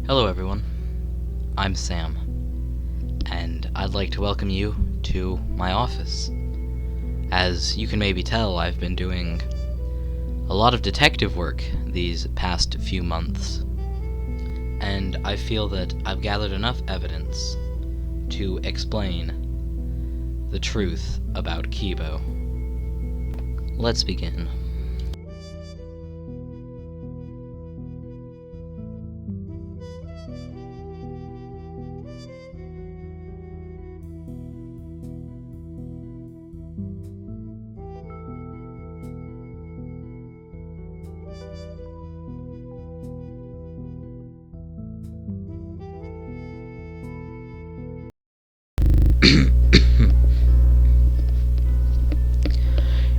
Hello everyone, I'm Sam, and I'd like to welcome you to my office. As you can maybe tell, I've been doing a lot of detective work these past few months, and I feel that I've gathered enough evidence to explain the truth about Keebo. Let's begin.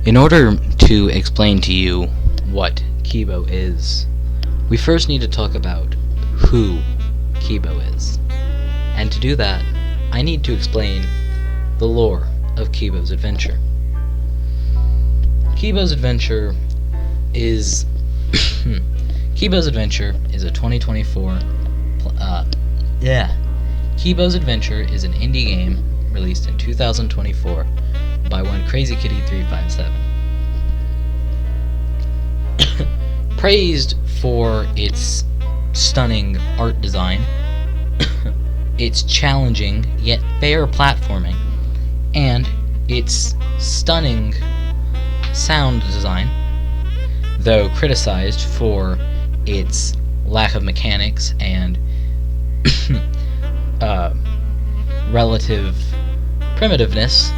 In order to explain to you what Keebo is, we first need to talk about who Keebo is. And to do that, I need to explain the lore of Keebo's adventure. Keebo's adventure is Keebo's adventure is a 2024 Keebo's adventure is an indie game released in 2024 by one Crazy Kitty 357. Praised for its stunning art design, its challenging yet fair platforming, and its stunning sound design, though criticized for its lack of mechanics and relative primitiveness.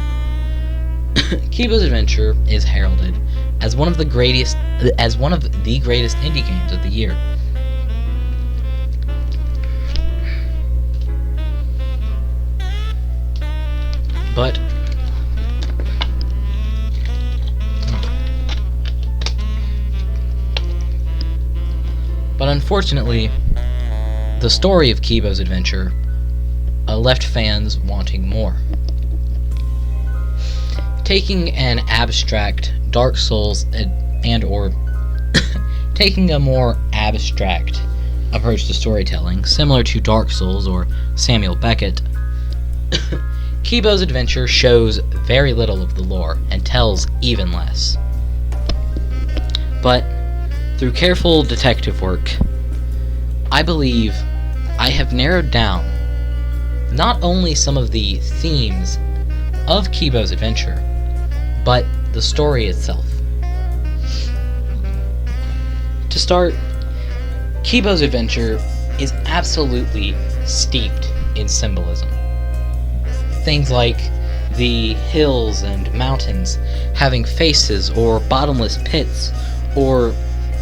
Keebo's Adventure is heralded as one of the greatest indie games of the year. But unfortunately, the story of Keebo's Adventure left fans wanting more. Taking an abstract Dark Souls or taking a more abstract approach to storytelling, similar to Dark Souls or Samuel Beckett, Keebo's Adventure shows very little of the lore and tells even less. But through careful detective work, I believe I have narrowed down not only some of the themes of Keebo's Adventure, but the story itself. To start, Keebo's Adventure is absolutely steeped in symbolism. Things like the hills and mountains having faces or bottomless pits, or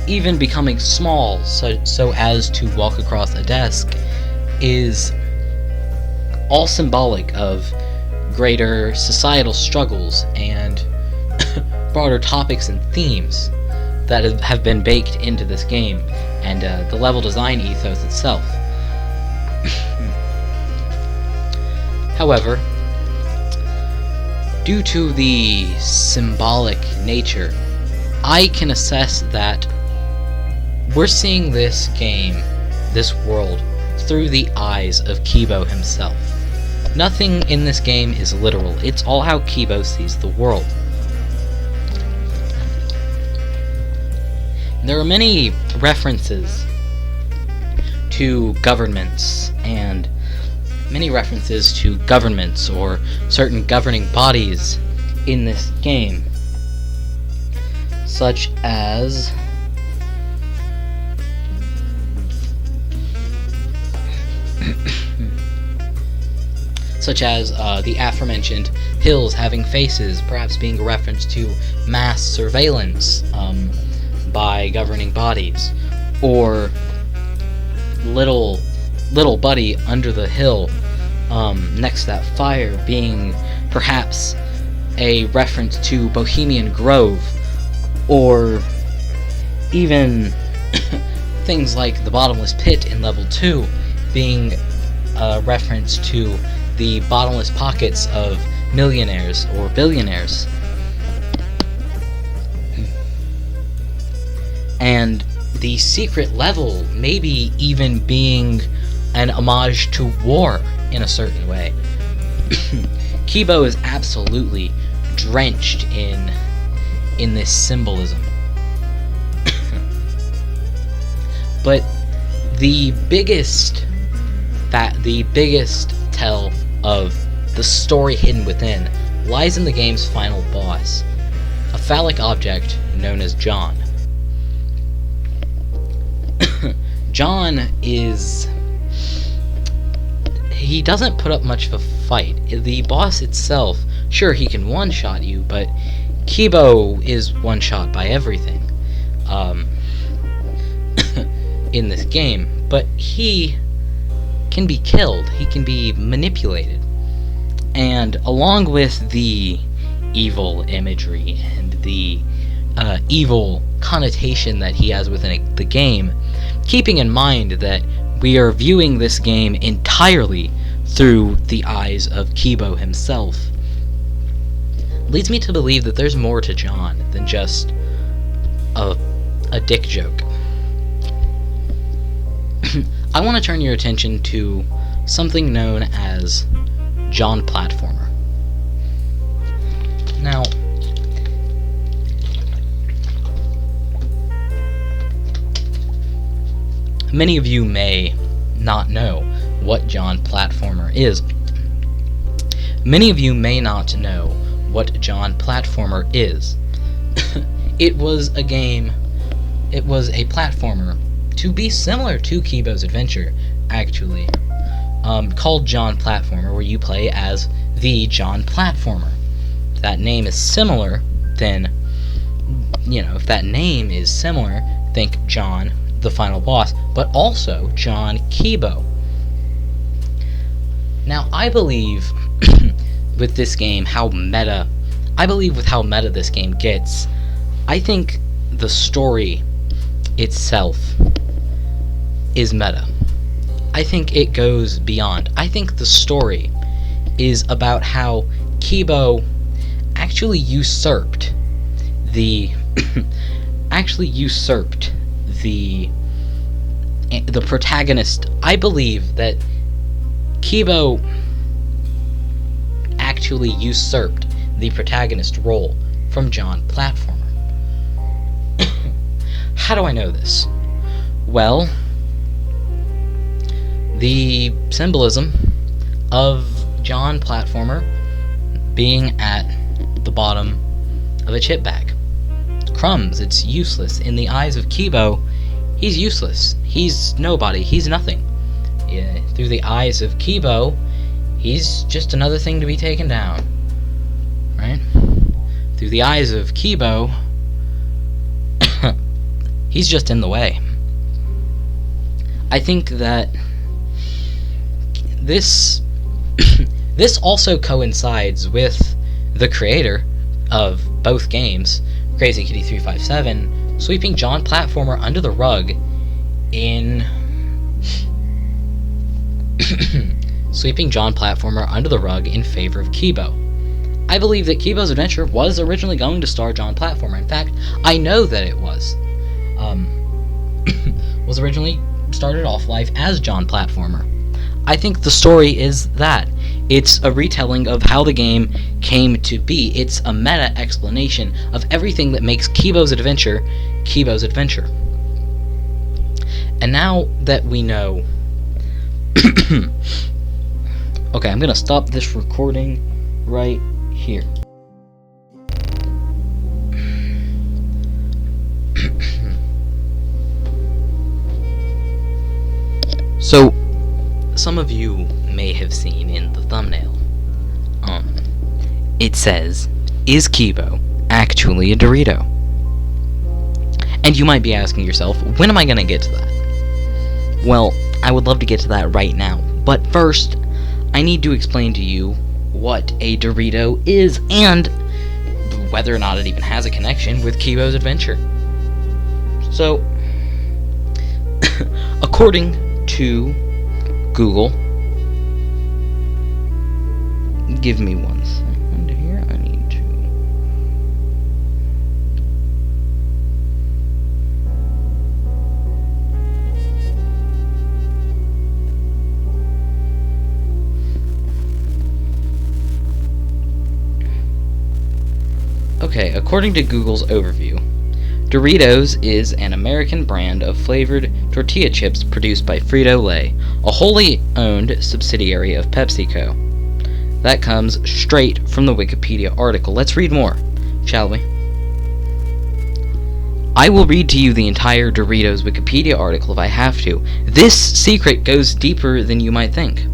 even becoming small so as to walk across a desk, is all symbolic of greater societal struggles and broader topics and themes that have been baked into this game and the level design ethos itself. However, due to the symbolic nature, I can assess that we're seeing this game, this world, through the eyes of Keebo himself. Nothing in this game is literal. It's all how Keebo sees the world. There are many references to governments and many references to governments or certain governing bodies in this game, such as the aforementioned hills having faces, perhaps being a reference to mass surveillance by governing bodies, or little buddy under the hill next to that fire being perhaps a reference to Bohemian Grove, or even things like the bottomless pit in level 2 being a reference to the bottomless pockets of millionaires or billionaires. And the secret level maybe even being an homage to war in a certain way. Keebo is absolutely drenched in this symbolism. But the biggest tell of the story hidden within lies in the game's final boss, a phallic object known as John. John he doesn't put up much of a fight. The boss itself, sure, he can one-shot you, but Keebo is one-shot by everything in this game. But he can be killed, he can be manipulated. And along with the evil imagery and the evil connotation that he has within the game, keeping in mind that we are viewing this game entirely through the eyes of Keebo himself, leads me to believe that there's more to John than just a dick joke. I want to turn your attention to something known as John Platformer. Now, many of you may not know what John Platformer is. Many of you may not know what John Platformer is. It was a platformer to be similar to Keebo's Adventure, actually, called John Platformer, where you play as the John Platformer. If that name is similar, then, if that name is similar, think John, the final boss, but also John Keebo. Now, I believe with this game how meta this game gets. I think the story itself is meta. I think it goes beyond. I think the story is about how Keebo actually usurped the protagonist. I believe that Keebo actually usurped the protagonist role from John Platformer. How do I know this? Well, the symbolism of John Platformer being at the bottom of a chip bag. Crumbs, it's useless. In the eyes of Keebo, he's useless. He's nobody. He's nothing. Yeah, through the eyes of Keebo, he's just another thing to be taken down. Right? Through the eyes of Keebo, he's just in the way. I think that this also coincides with the creator of both games, Crazy Kitty 357, sweeping John Platformer under the rug in favor of Keebo. I believe that Keebo's Adventure was originally going to star John Platformer. In fact, I know that it was originally started off life as John Platformer. I think the story is that. It's a retelling of how the game came to be. It's a meta explanation of everything that makes Keebo's Adventure Keebo's Adventure. And now that we know... Okay, I'm gonna stop this recording right here. So, some of you may have seen in the thumbnail, it says, "Is Keebo actually a Dorito?" And you might be asking yourself, when am I gonna get to that? Well, I would love to get to that right now, but first, I need to explain to you what a Dorito is, and whether or not it even has a connection with Keebo's Adventure. So, according to Google, give me 1 second here, I need to... Okay, according to Google's overview, Doritos is an American brand of flavored tortilla chips produced by Frito-Lay, a wholly owned subsidiary of PepsiCo. That comes straight from the Wikipedia article. Let's read more, shall we? I will read to you the entire Doritos Wikipedia article if I have to. This secret goes deeper than you might think.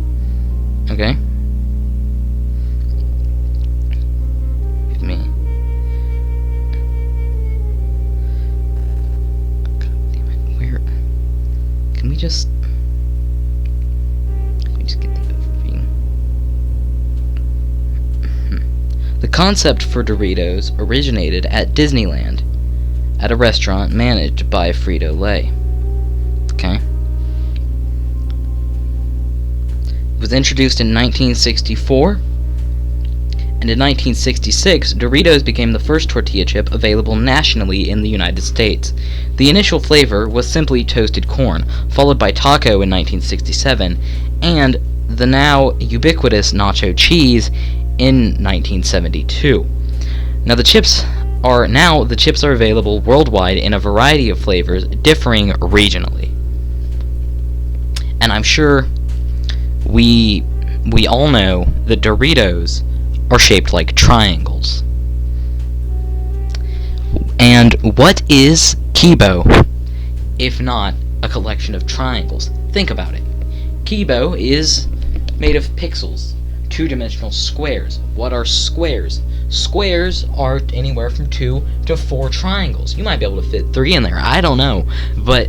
Okay? Give me. God damn it. Where? Can we just get the overview? The concept for Doritos originated at Disneyland, at a restaurant managed by Frito-Lay. Okay. It was introduced in 1964, and in 1966, Doritos became the first tortilla chip available nationally in the United States. The initial flavor was simply toasted corn, followed by taco in 1967, and the now ubiquitous nacho cheese in 1972. Now the chips are available worldwide in a variety of flavors, differing regionally. And I'm sure we all know that Doritos are shaped like triangles. And what is Keebo if not a collection of triangles? Think about it. Keebo is made of pixels, two-dimensional squares. What are squares? Squares are anywhere from 2 to 4 triangles. You might be able to fit 3 in there, I don't know. But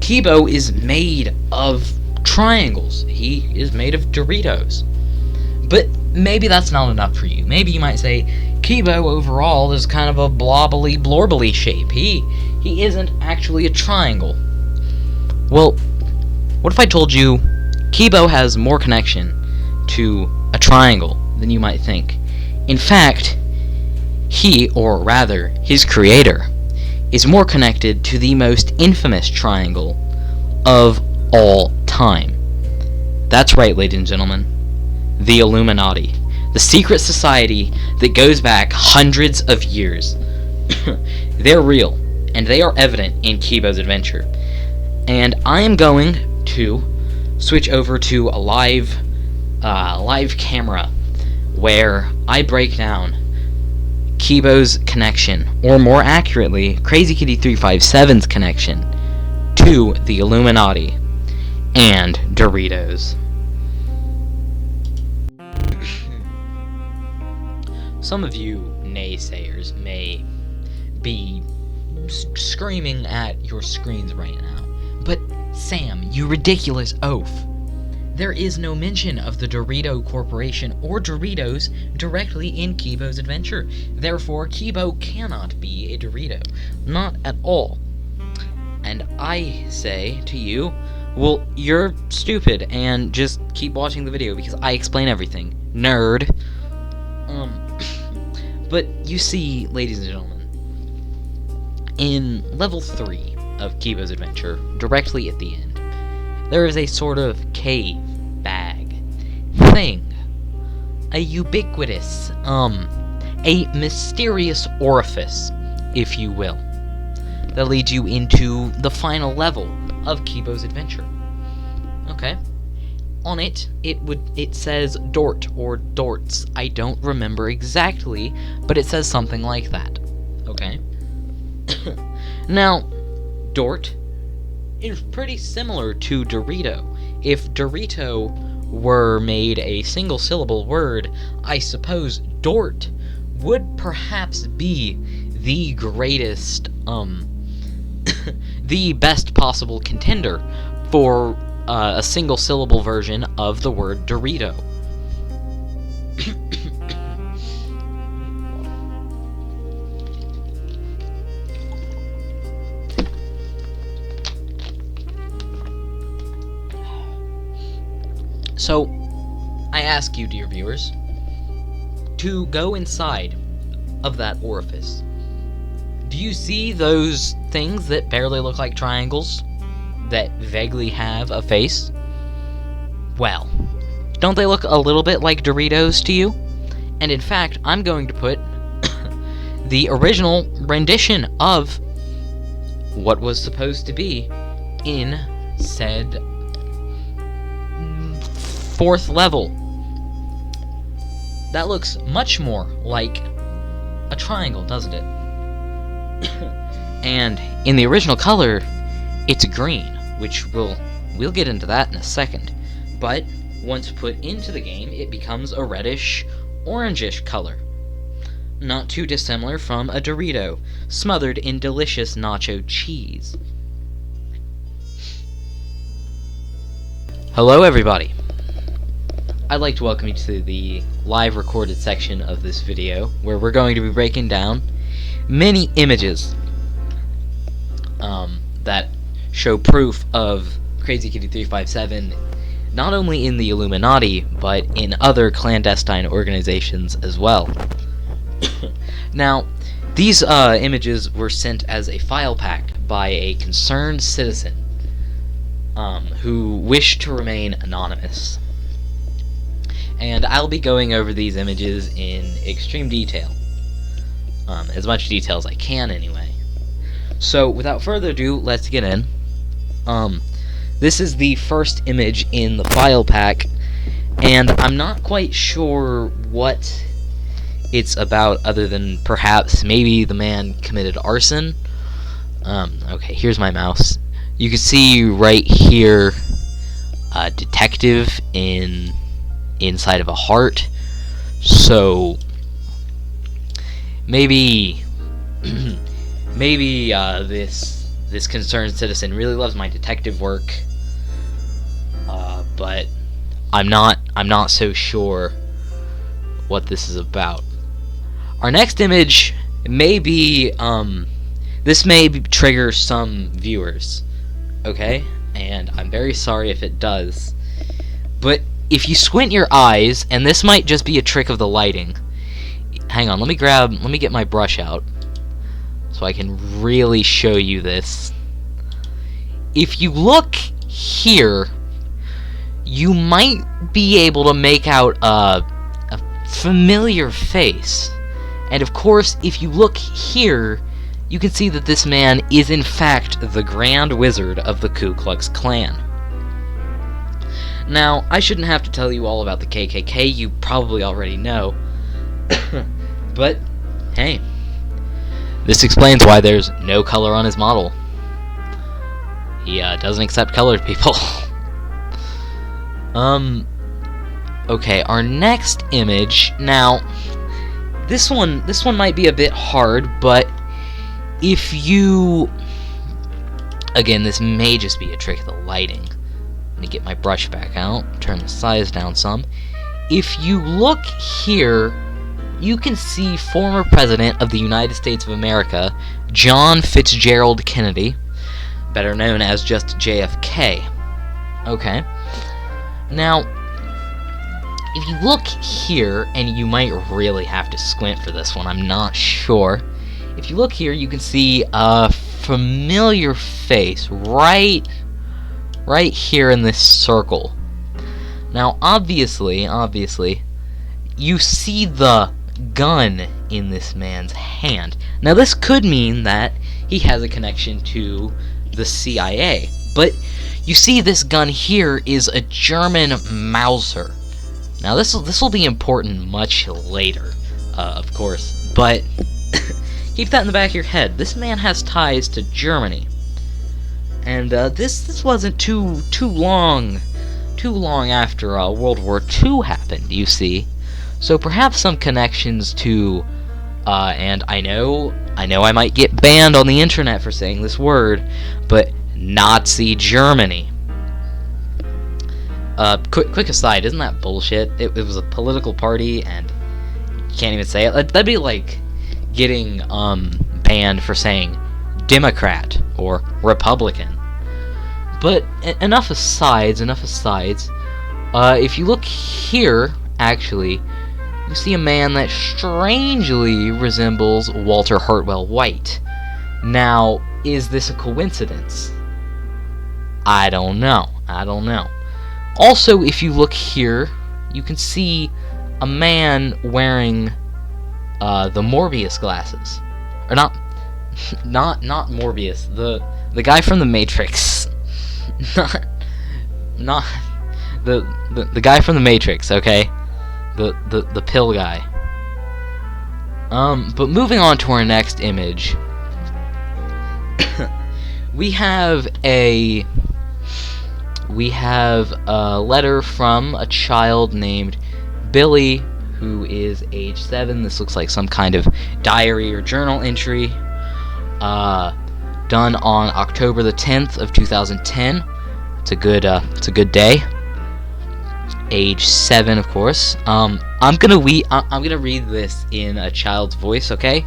Keebo is made of triangles. He is made of Doritos. But maybe that's not enough for you. Maybe you might say, Keebo overall is kind of a blobbly, blorbly shape. He isn't actually a triangle. Well, what if I told you Keebo has more connection to a triangle than you might think? In fact, he, or rather, his creator, is more connected to the most infamous triangle of all time. That's right, ladies and gentlemen. The Illuminati. The secret society that goes back hundreds of years. They're real, and they are evident in Keebo's adventure. And I am going to switch over to a live camera where I break down Keebo's connection, or more accurately, Crazy Kitty 357's connection to the Illuminati and Doritos. Some of you naysayers may be screaming at your screens right now, but Sam, you ridiculous oaf. There is no mention of the Dorito Corporation or Doritos directly in Keebo's adventure. Therefore, Keebo cannot be a Dorito. Not at all. And I say to you, well, you're stupid, and just keep watching the video because I explain everything. Nerd. But you see, ladies and gentlemen, in level 3 of Keebo's adventure, directly at the end, there is a sort of cave bag thing. A ubiquitous, a mysterious orifice, if you will, that leads you into the final level of Keebo's adventure. Okay. On it, it says Dort, or Dorts. I don't remember exactly, but it says something like that. Okay? Now, Dort is pretty similar to Dorito. If Dorito were made a single-syllable word, I suppose Dort would perhaps be the greatest, the best possible contender for a single-syllable version of the word Dorito. So, I ask you, dear viewers, to go inside of that orifice. Do you see those things that barely look like triangles, that vaguely have a face? Well, Don't they look a little bit like Doritos to you? And in fact, I'm going to put the original rendition of what was supposed to be in said 4th level. That looks much more like a triangle, doesn't it? And in the original color, it's green, which we'll get into that in a second. But once put into the game, it becomes a reddish, orangish color. Not too dissimilar from a Dorito, smothered in delicious nacho cheese. Hello everybody! I'd like to welcome you to the live recorded section of this video, where we're going to be breaking down many images that show proof of Crazy Kitty 357 not only in the Illuminati, but in other clandestine organizations as well. Now, these images were sent as a file pack by a concerned citizen who wished to remain anonymous. And I'll be going over these images in extreme detail. As much detail as I can, anyway. So, without further ado, let's get in. This is the first image in the file pack, and I'm not quite sure what it's about, other than perhaps maybe the man committed arson. Okay, here's my mouse. You can see right here a detective inside of a heart. So maybe maybe this concerned citizen really loves my detective work, but I'm not so sure what this is about. Our next image may be this may trigger some viewers, okay? And I'm very sorry if it does, but if you squint your eyes, and this might just be a trick of the lighting. Hang on, let me get my brush out so I can really show you this. If you look here, you might be able to make out a familiar face. And of course, if you look here, you can see that this man is in fact the Grand Wizard of the Ku Klux Klan. Now, I shouldn't have to tell you all about the KKK, you probably already know. But, hey, this explains why there's no color on his model. He doesn't accept colored people. Okay, our next image. Now, this one might be a bit hard, but if you... Again, this may just be a trick of the lighting. Let me get my brush back out, turn the size down some. If you look here, you can see former President of the United States of America, John Fitzgerald Kennedy, better known as just JFK. Okay. Now, if you look here, and you might really have to squint for this one, I'm not sure. If you look here, you can see a familiar face right here in this circle. Now, obviously, you see the gun in this man's hand. Now, this could mean that he has a connection to the CIA, but you see this gun here is a German Mauser. Now, this will be important much later, of course, but keep that in the back of your head. This man has ties to Germany. And this wasn't too long after World War II happened, you see. So perhaps some connections to, and I know I might get banned on the internet for saying this word, but Nazi Germany. Quick aside, isn't that bullshit? It was a political party, and you can't even say it. That'd be like getting banned for saying Democrat or Republican. But enough asides. If you look here, actually, you see a man that strangely resembles Walter Hartwell White. Now, is this a coincidence? I don't know. Also, if you look here, you can see a man wearing the Morbius glasses, or not Morbius, the guy from the Matrix, not the guy from the Matrix, okay, the pill guy. But moving on to our next image, we have a letter from a child named Billy, who is age 7. This looks like some kind of diary or journal entry, done on October the 10th of 2010. It's a good day. Age 7, of course. I'm gonna read this in a child's voice, okay?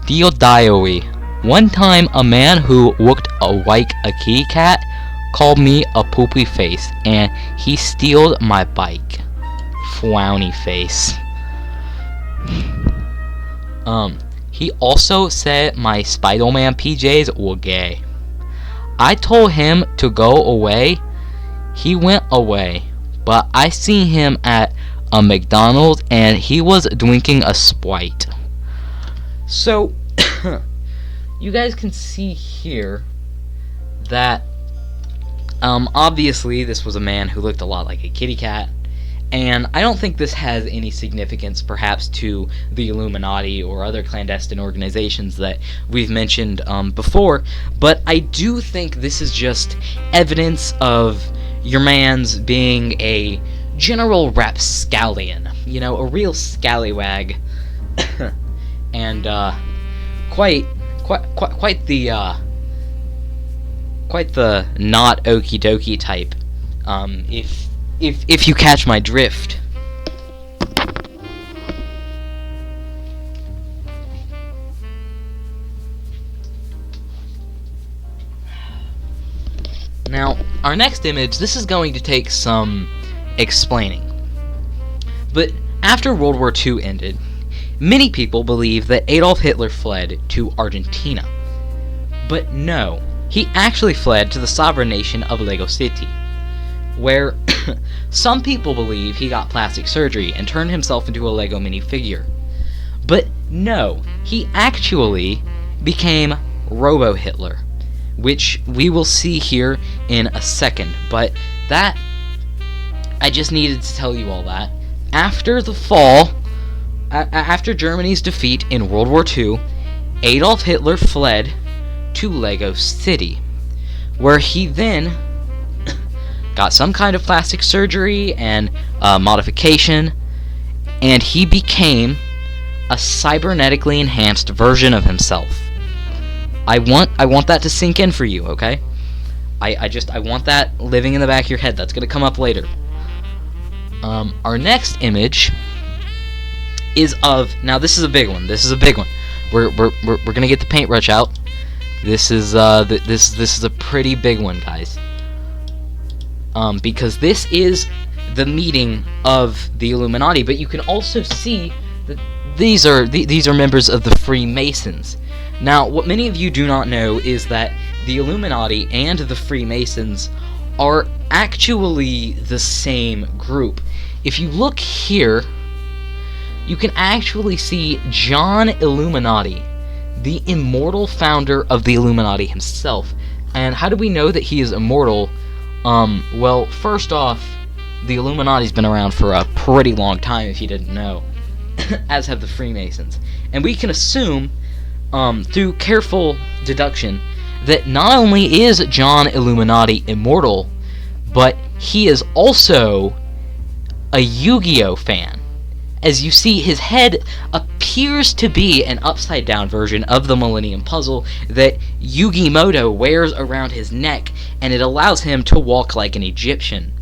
Dear diary, one time a man who looked like a kitty cat called me a poopy face, and he stealed my bike. Frowny face. He also said my Spider-Man PJs were gay. I told him to go away. He went away, but I seen him at a McDonald's and he was drinking a Sprite. So, you guys can see here that obviously this was a man who looked a lot like a kitty cat, and I don't think this has any significance perhaps to the Illuminati or other clandestine organizations that we've mentioned before, but I do think this is just evidence of your man's being a general rapscallion, you know, a real scallywag, and quite the not okie dokie type, if you catch my drift. Now, our next image, this is going to take some explaining. But after World War II ended, many people believe that Adolf Hitler fled to Argentina. But no, he actually fled to the sovereign nation of Lego City, where some people believe he got plastic surgery and turned himself into a Lego minifigure. But no, he actually became Robo-Hitler, which we will see here in a second. But that, I just needed to tell you all that. After the fall, after Germany's defeat in World War II, Adolf Hitler fled to Lego City, where he then got some kind of plastic surgery and modification, and he became a cybernetically enhanced version of himself. I want that to sink in for you, okay? I want that living in the back of your head. That's gonna come up later. Our next image is of, now this is a big one. We're gonna get the paintbrush out. This is a pretty big one, guys. Because this is the meeting of the Illuminati, but you can also see that these are members of the Freemasons. Now, what many of you do not know is that the Illuminati and the Freemasons are actually the same group. If you look here, you can actually see John Illuminati, the immortal founder of the Illuminati himself. And how do we know that he is immortal? Well, first off, the Illuminati's been around for a pretty long time, if you didn't know, as have the Freemasons. And we can assume, through careful deduction, that not only is John Illuminati immortal, but he is also a Yu-Gi-Oh fan. As you see, his head appears to be an upside-down version of the Millennium Puzzle that Yu-Gi-Moto wears around his neck, and it allows him to walk like an Egyptian.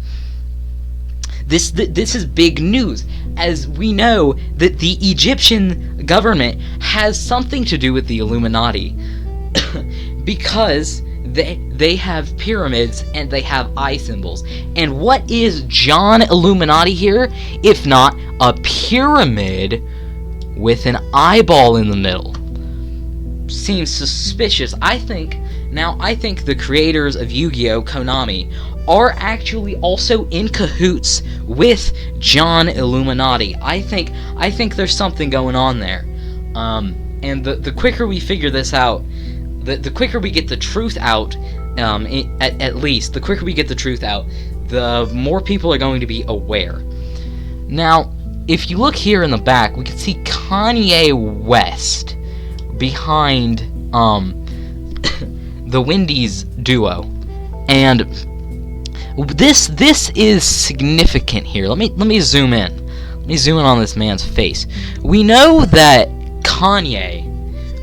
This is big news, as we know that the Egyptian government has something to do with the Illuminati, because they have pyramids and they have eye symbols. And what is John Illuminati here, if not a pyramid with an eyeball in the middle? Seems suspicious. I think Now, I think the creators of Yu-Gi-Oh! Konami are actually also in cahoots with John Illuminati. I think there's something going on there. And the quicker we figure this out, the quicker we get the truth out, at least, the quicker we get the truth out, the more people are going to be aware. Now, if you look here in the back, we can see Kanye West behind the Wendy's duo, and this is significant here. Let me zoom in. Let me zoom in on this man's face. We know that Kanye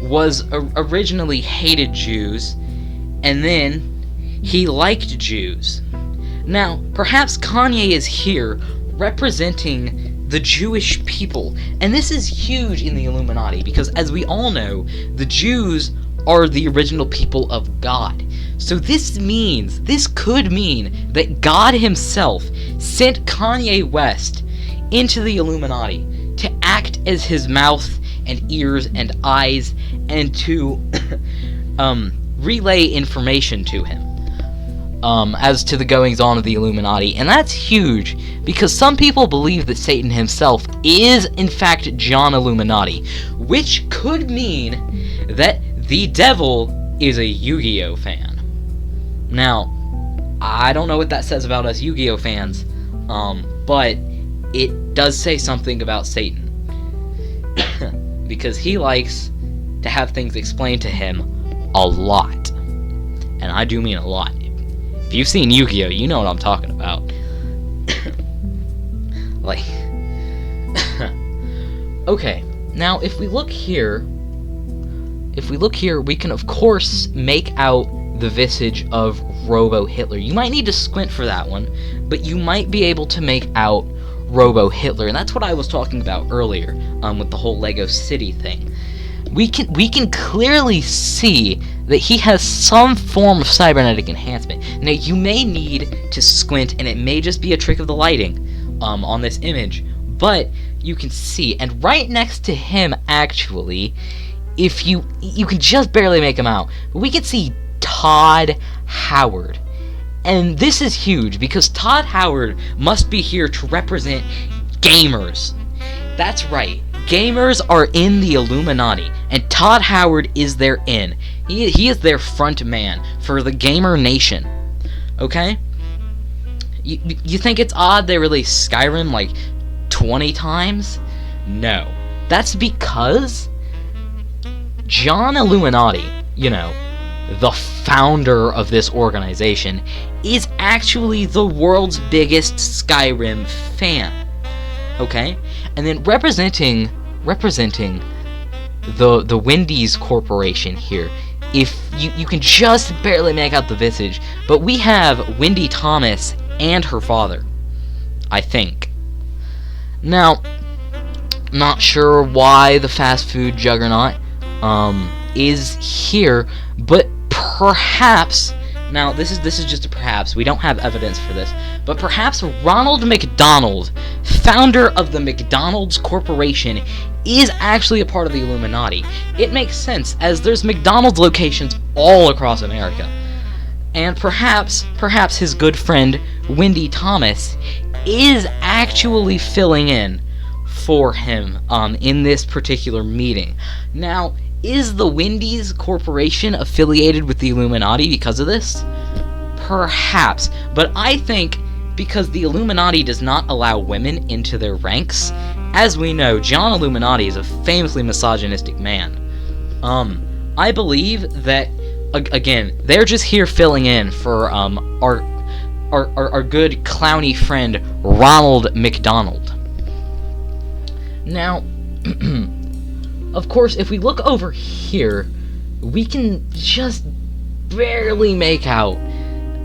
was originally hated Jews, and then he liked Jews. Now, perhaps Kanye is here representing the Jewish people, and this is huge in the Illuminati, because as we all know, the Jews are the original people of God. So this could mean that God himself sent Kanye West into the Illuminati to act as his mouth and ears and eyes, and to relay information to him as to the goings-on of the Illuminati. And that's huge, because some people believe that Satan himself is in fact John Illuminati, which could mean that the devil is a Yu-Gi-Oh! Fan. Now, I don't know what that says about us Yu-Gi-Oh! Fans, but it does say something about Satan. Because he likes to have things explained to him a lot. And I do mean a lot. If you've seen Yu-Gi-Oh!, you know what I'm talking about. Like... Okay, now if we look here, we can of course make out the visage of Robo-Hitler. You might need to squint for that one, but you might be able to make out Robo-Hitler, and that's what I was talking about earlier, with the whole Lego City thing. We can clearly see that he has some form of cybernetic enhancement. Now, you may need to squint, and it may just be a trick of the lighting on this image, but you can see, and right next to him, actually, if you can just barely make him out, we can see Todd Howard. And this is huge, because Todd Howard must be here to represent gamers. That's right, gamers are in the Illuminati, and Todd Howard is their in. He is their front man for the gamer nation. Okay? You think it's odd they released Skyrim like 20 times? No. That's because John Illuminati, the founder of this organization, is actually the world's biggest Skyrim fan. Okay? And then representing the Wendy's Corporation here, if you can just barely make out the visage, but we have Wendy Thomas and her father, I think. Now, not sure why the fast food juggernaut is here, but perhaps, now this is just a perhaps, we don't have evidence for this, but perhaps Ronald McDonald, founder of the McDonald's Corporation, is actually a part of the Illuminati. It makes sense, as there's McDonald's locations all across America. And perhaps his good friend Wendy Thomas is actually filling in for him in this particular meeting. Now, is the Wendy's Corporation affiliated with the Illuminati because of this? Perhaps, but I think because the Illuminati does not allow women into their ranks. As we know, John Illuminati is a famously misogynistic man. I believe that, again, they're just here filling in for our good clowny friend Ronald McDonald. Now, of course, if we look over here, we can just barely make out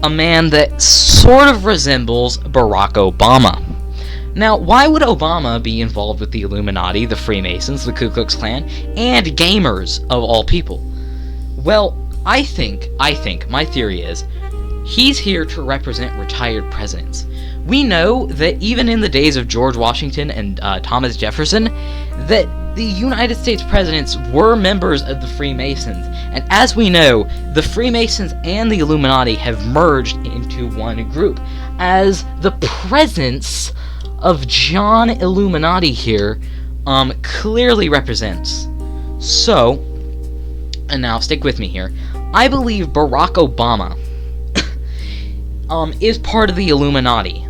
a man that sort of resembles Barack Obama. Now, why would Obama be involved with the Illuminati, the Freemasons, the Ku Klux Klan, and gamers of all people? Well, I think, my theory is, he's here to represent retired presidents. We know that even in the days of George Washington and Thomas Jefferson, that the United States presidents were members of the Freemasons, and as we know, the Freemasons and the Illuminati have merged into one group, as the presence of John Illuminati here clearly represents. So, and now stick with me here, I believe Barack Obama is part of the Illuminati.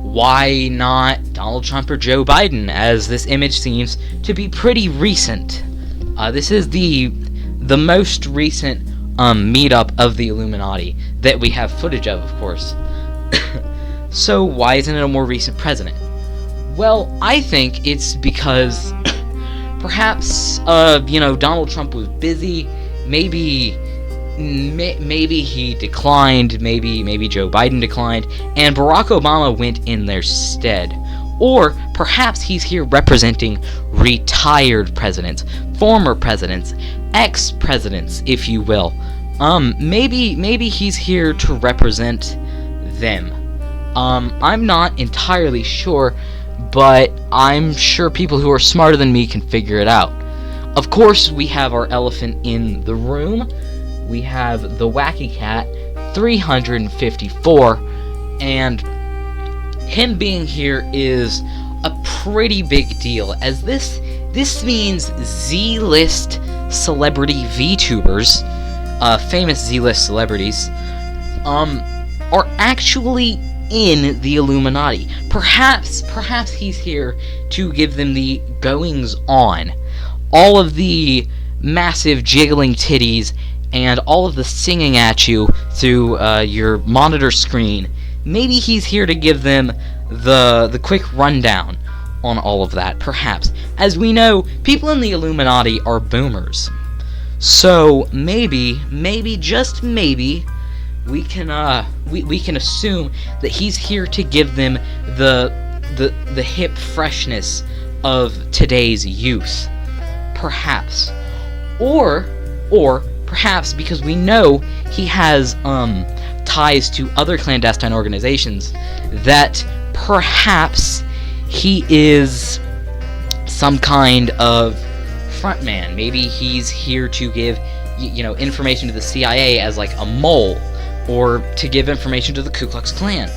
Why not Donald Trump or Joe Biden, as this image seems to be pretty recent? This is the most recent meetup of the Illuminati that we have footage of course. So why isn't it a more recent president? Well, I think it's because perhaps Donald Trump was busy. Maybe he declined, maybe Joe Biden declined, and Barack Obama went in their stead. Or perhaps he's here representing retired presidents, former presidents, ex-presidents, if you will. Maybe he's here to represent them. I'm not entirely sure, but I'm sure people who are smarter than me can figure it out. Of course, we have our elephant in the room. We have the Wacky Cat 354, and him being here is a pretty big deal, as this means Z-list celebrity VTubers, famous Z-list celebrities, are actually in the Illuminati. Perhaps he's here to give them the goings on, all of the massive jiggling titties and all of the singing at you through your monitor screen. Maybe he's here to give them the quick rundown on all of that, perhaps. As we know, people in the Illuminati are boomers. So maybe, just maybe, we can assume that he's here to give them the hip freshness of today's youth. Perhaps. Or perhaps because we know he has ties to other clandestine organizations, that perhaps he is some kind of frontman. Maybe he's here to give information to the CIA as like a mole, or to give information to the Ku Klux Klan.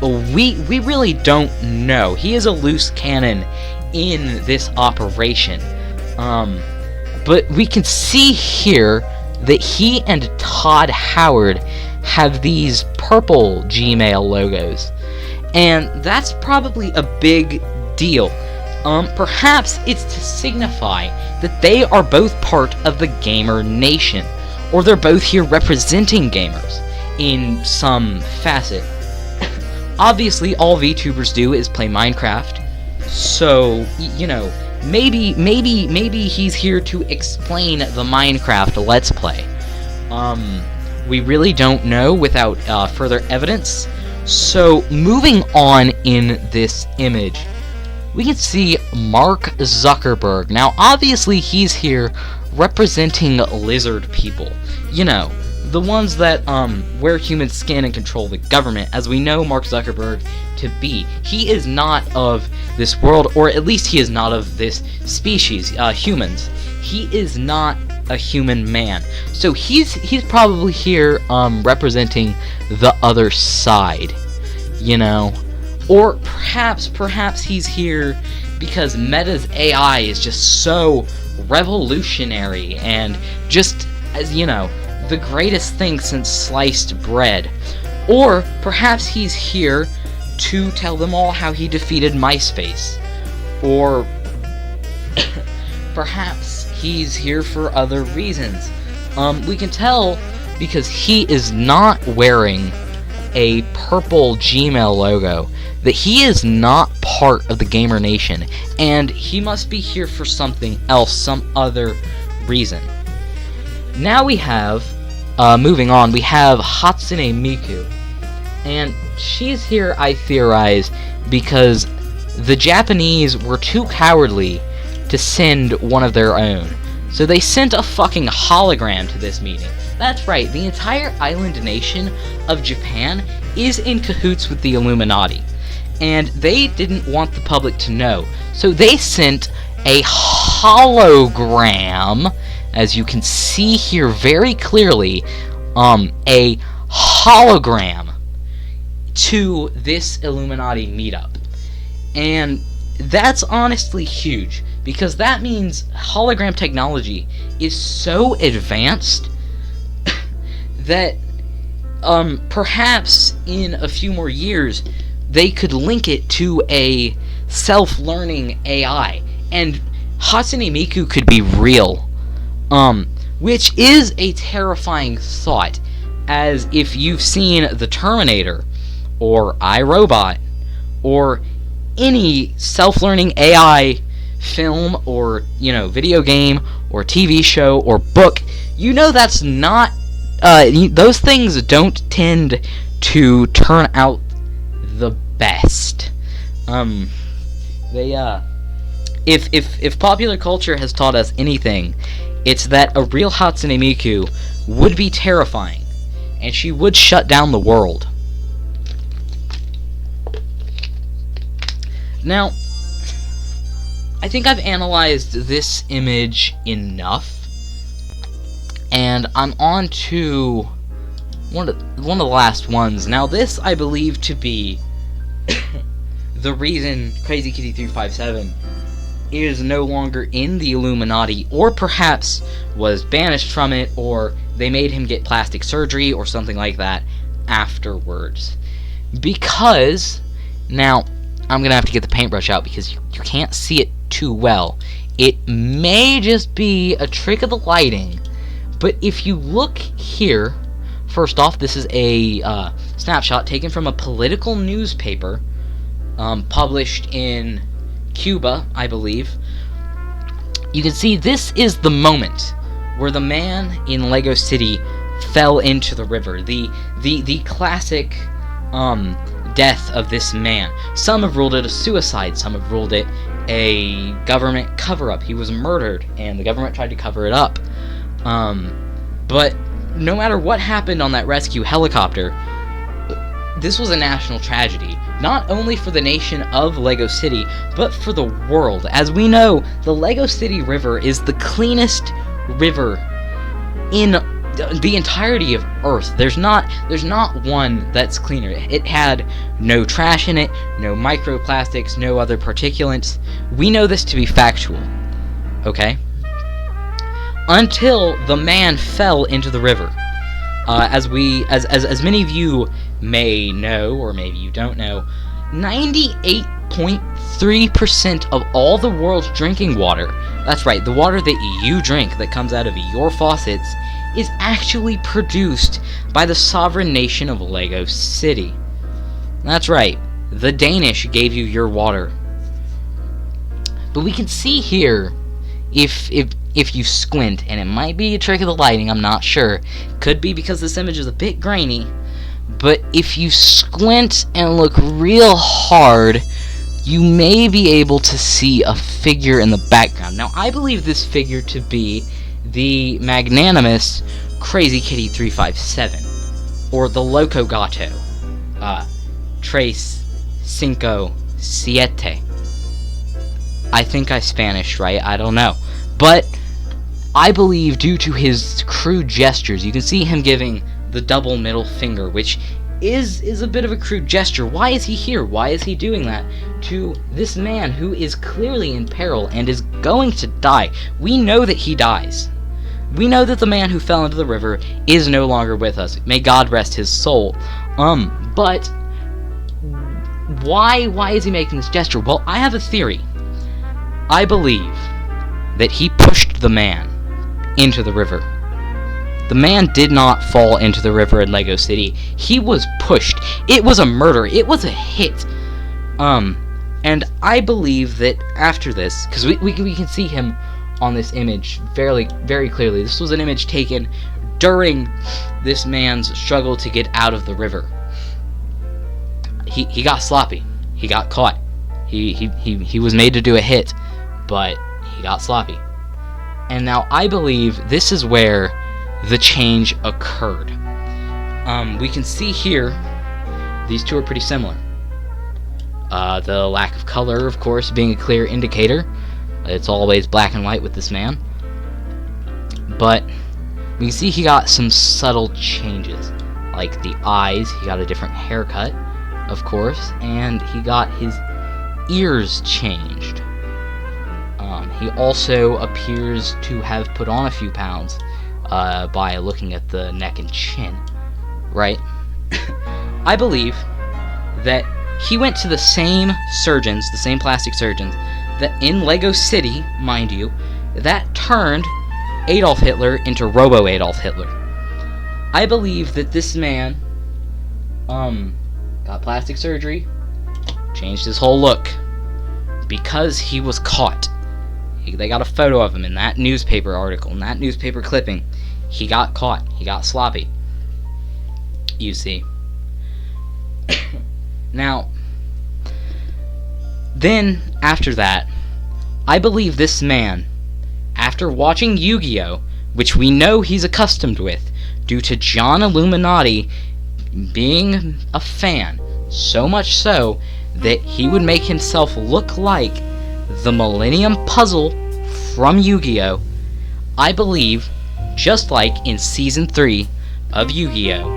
But we really don't know. He is a loose cannon in this operation. But we can see here that he and Todd Howard have these purple Gmail logos, and that's probably a big deal. Perhaps it's to signify that they are both part of the gamer nation, or they're both here representing gamers in some facet. Obviously, all VTubers do is play Minecraft, so maybe he's here to explain the Minecraft Let's Play. We really don't know without further evidence. So, moving on in this image, we can see Mark Zuckerberg. Now, obviously, he's here representing lizard people. The ones that wear human skin and control the government, as we know Mark Zuckerberg to be. He is not of this world, or at least he is not of this species, humans. He is not a human man. So he's probably here representing the other side, Or perhaps he's here because Meta's AI is just so revolutionary and just, as the greatest thing since sliced bread. Or perhaps he's here to tell them all how he defeated MySpace. Or perhaps he's here for other reasons. We can tell because he is not wearing a purple Gmail logo that he is not part of the gamer nation, and he must be here for something else, some other reason. Now we have, moving on, we have Hatsune Miku, and she's here, I theorize, because the Japanese were too cowardly to send one of their own, so they sent a fucking hologram to this meeting. That's right, the entire island nation of Japan is in cahoots with the Illuminati, and they didn't want the public to know, so they sent a hologram, as you can see here very clearly, a hologram to this Illuminati meetup. And that's honestly huge, because that means hologram technology is so advanced that perhaps in a few more years they could link it to a self-learning AI, and Hatsune Miku could be real, which is a terrifying thought, as if you've seen The Terminator, or iRobot, or any self-learning AI film, or, video game, or TV show, or book, that's not, those things don't tend to turn out the best. If popular culture has taught us anything, it's that a real Hatsune Miku would be terrifying, and she would shut down the world. Now, I think I've analyzed this image enough, and I'm on to one of the last ones. Now, this I believe to be the reason Crazy Kitty 357 is no longer in the Illuminati, or perhaps was banished from it, or they made him get plastic surgery or something like that afterwards. Because, now, I'm going to have to get the paintbrush out because you can't see it too well. It may just be a trick of the lighting, but if you look here, first off, this is a snapshot taken from a political newspaper published in Cuba, I believe. You can see this is the moment where the man in Lego City fell into the river. The classic death of this man. Some have ruled it a suicide, some have ruled it a government cover-up. He was murdered, and the government tried to cover it up. But no matter what happened on that rescue helicopter, this was a national tragedy. Not only for the nation of Lego City, but for the world. As we know, the Lego City River is the cleanest river in the entirety of Earth. There's not one that's cleaner. It had no trash in it, no microplastics, no other particulates. We know this to be factual, okay? Until the man fell into the river. As many of you may know, or maybe you don't know, 98.3% of all the world's drinking water, that's right, the water that you drink that comes out of your faucets, is actually produced by the sovereign nation of Lego City. That's right, the Danish gave you your water. But we can see here, if you squint, and it might be a trick of the lighting, I'm not sure. Could be because this image is a bit grainy, but if you squint and look real hard, you may be able to see a figure in the background. Now, I believe this figure to be the magnanimous Crazy Kitty 357, or the Loco Gato, Tres Cinco Siete. I think I Spanish right, I don't know. But I believe due to his crude gestures, you can see him giving the double middle finger, which is a bit of a crude gesture. Why is he here? Why is he doing that to this man who is clearly in peril and is going to die? We know that he dies. We know that the man who fell into the river is no longer with us. May God rest his soul. But why is he making this gesture? Well, I have a theory. I believe that he pushed the man into the river. The man did not fall into the river in Lego City. He was pushed. It was a murder. It was a hit. And I believe that after this, because we can see him on this image very, very clearly. This was an image taken during this man's struggle to get out of the river. He got sloppy. He got caught. He was made to do a hit, but he got sloppy. And now I believe this is where the change occurred. We can see here, these two are pretty similar. The lack of color, of course, being a clear indicator. It's always black and white with this man. But we can see he got some subtle changes. Like the eyes, he got a different haircut, of course, and he got his ears changed. He also appears to have put on a few pounds by looking at the neck and chin, right? I believe that he went to the same surgeons, the same plastic surgeons, that in Lego City, mind you, that turned Adolf Hitler into Robo-Adolf Hitler. I believe that this man got plastic surgery, changed his whole look, because he was caught. They got a photo of him in that newspaper article, in that newspaper clipping. He got caught. He got sloppy. You see. Now, then, after that, I believe this man, after watching Yu-Gi-Oh!, which we know he's accustomed with, due to John Illuminati being a fan, so much so that he would make himself look like the Millennium Puzzle from Yu-Gi-Oh! I believe, just like in Season 3 of Yu-Gi-Oh!,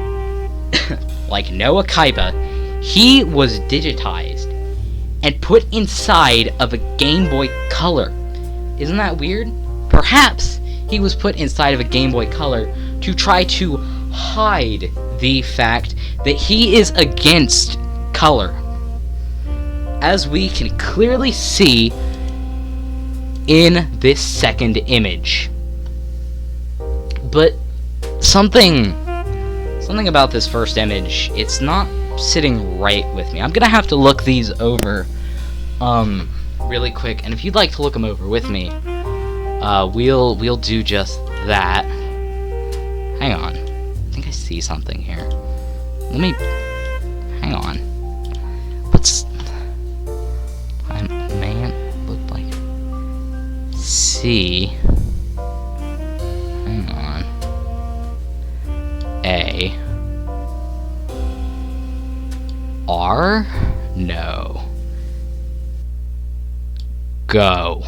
like Noah Kaiba, he was digitized and put inside of a Game Boy Color. Isn't that weird? Perhaps he was put inside of a Game Boy Color to try to hide the fact that he is against color. As we can clearly see in this second image. But something about this first image, it's not sitting right with me. I'm gonna have to look these over really quick, and if you'd like to look them over with me, we'll do just that. Hang on. I think I see something here. Hang on. What's... man, looked like... C... Hang on. A... R? No. Go.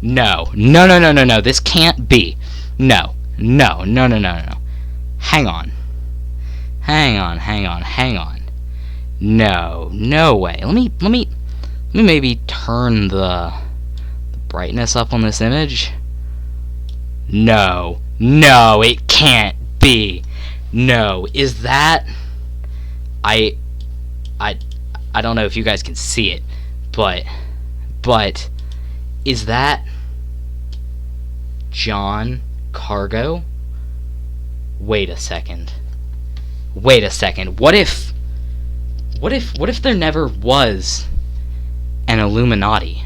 No. No. This can't be. No. Hang on. No way. Let me maybe turn the brightness up on this image. No, it can't be. No, is that... I don't know if you guys can see it, but is that John Cargo? Wait a second. What if there never was an Illuminati?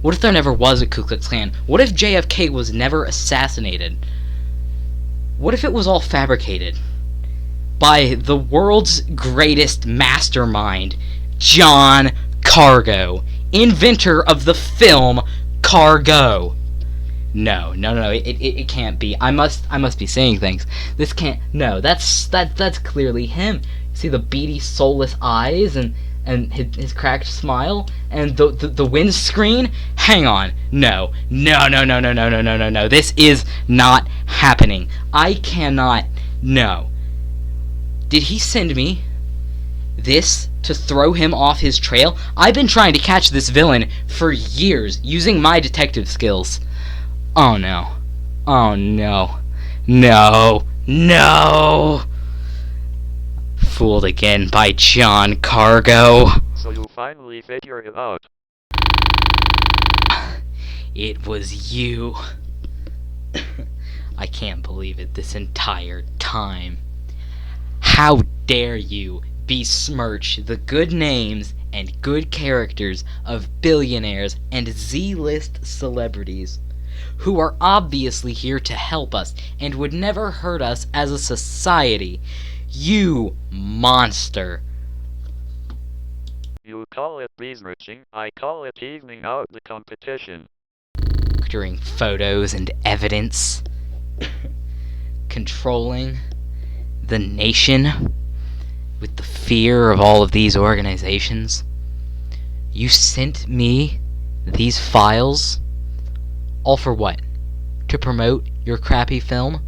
What if there never was a Ku Klux Klan? What if JFK was never assassinated? What if it was all fabricated by the world's greatest mastermind, John Cargo, inventor of the film Cargo? No, it can't be. I must be saying things. This can't. No, that's clearly him. See the beady, soulless eyes and his cracked smile and the windscreen. Hang on. No. This is not happening. I cannot. No. Did he send me this to throw him off his trail? I've been trying to catch this villain for years using my detective skills. Oh no. No. Fooled again by John Cargo. So you finally figured it out. It was you. I can't believe it this entire time. How dare you besmirch the good names and good characters of billionaires and Z-list celebrities who are obviously here to help us and would never hurt us as a society. You monster. You call it besmirching, I call it evening out the competition. During photos and evidence. Controlling the nation with the fear of all of these organizations. You sent me These files, all for what? To promote your crappy film?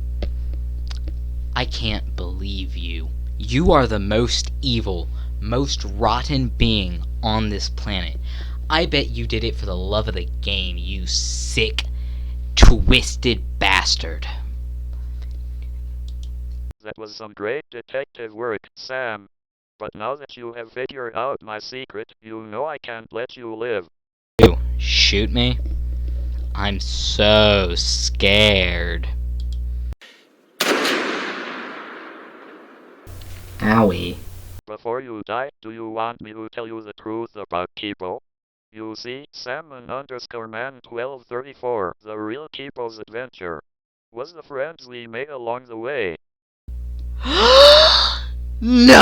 I can't believe you. You are the most evil, most rotten being on this planet. I bet you did it for the love of the game, you sick, twisted bastard. That was some great detective work, Sam. But now that you have figured out my secret, you know I can't let you live. You shoot me? I'm so scared. Owie. Before you die, do you want me to tell you the truth about Keebo? You see, Salmon underscore man 1234, the real Keebo's adventure, was the friends we made along the way. No!